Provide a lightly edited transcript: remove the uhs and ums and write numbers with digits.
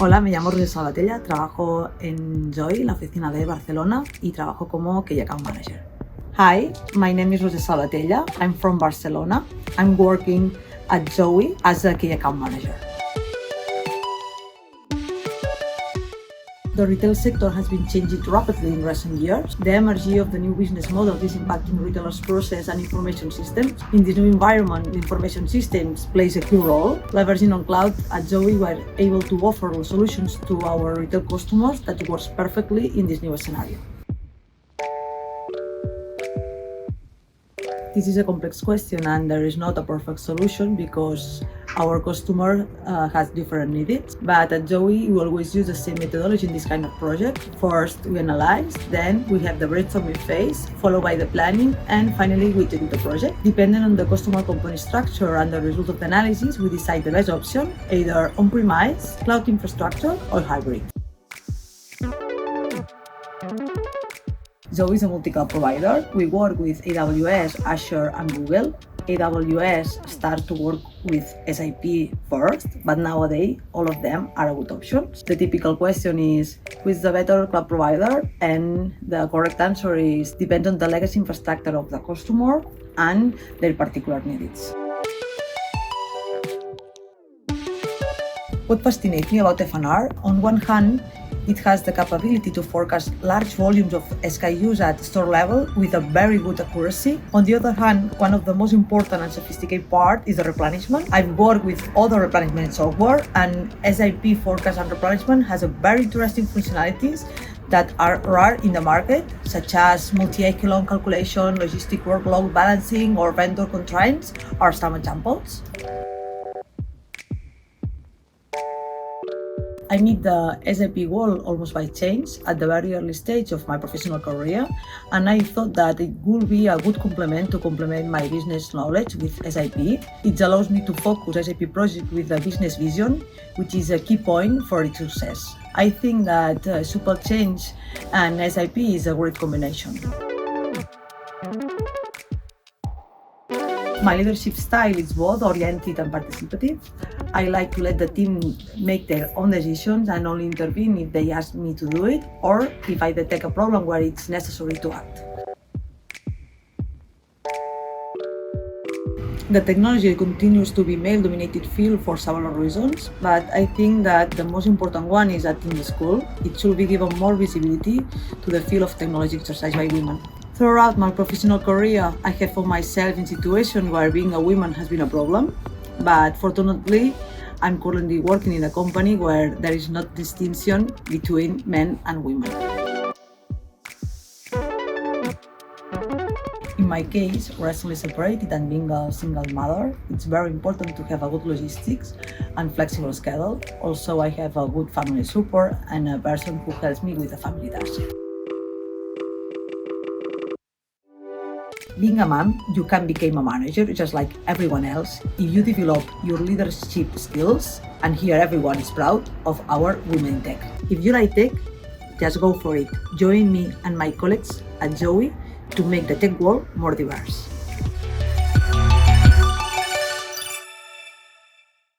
Hola, me llamo Rosa Sabatella, trabajo en Joy, la oficina de Barcelona, y trabajo como Key Account Manager. Hi, my name is Rosa Sabatella. I'm from Barcelona. I'm working at Joy as a Key Account Manager. The retail sector has been changing rapidly in recent years. The emergence of the new business model is impacting retailers' process and information systems. In this new environment, the information systems plays a key role. Leveraging on cloud, at Zoe, we're able to offer solutions to our retail customers that works perfectly in this new scenario. This is a complex question and there is not a perfect solution because our customer has different needs. But at Joey, we always use the same methodology in this kind of project. First, we analyze, then we have the brainstorming phase, followed by the planning, and finally we take the project. Depending on the customer component structure and the result of the analysis, we decide the best option, either on-premise, cloud infrastructure, or hybrid. Zoe is a multi-cloud provider. We work with AWS, Azure, and Google. AWS started to work with SAP first, but nowadays all of them are a good option. The typical question is, who is the better cloud provider? And the correct answer is, depends on the legacy infrastructure of the customer and their particular needs. What fascinates me about F&R, on one hand, it has the capability to forecast large volumes of SKUs at store level with a very good accuracy. On the other hand, one of the most important and sophisticated part is the replenishment. I've worked with other replenishment software, and SAP Forecast and Replenishment has a very interesting functionalities that are rare in the market, such as multi-echelon calculation, logistic workload balancing, or vendor constraints are some examples. I meet the SAP world almost by chance at the very early stage of my professional career, and I thought that it would be a good complement to complement my business knowledge with SAP. It allows me to focus SAP project with a business vision, which is a key point for its success. I think that supply chain and SAP is a great combination. My leadership style is both oriented and participative. I like to let the team make their own decisions and only intervene if they ask me to do it, or if I detect a problem where it's necessary to act. The technology continues to be male-dominated field for several reasons, but I think that the most important one is that in the school, it should be given more visibility to the field of technology exercised by women. Throughout my professional career, I have found myself in situations where being a woman has been a problem, but fortunately, I'm currently working in a company where there is no distinction between men and women. In my case, recently separated and being a single mother, it's very important to have a good logistics and flexible schedule. Also, I have a good family support and a person who helps me with the family tasks. Being a mom, you can become a manager just like everyone else if you develop your leadership skills, and here everyone is proud of our women in tech. If you like tech, just go for it. Join me and my colleagues at Joey to make the tech world more diverse.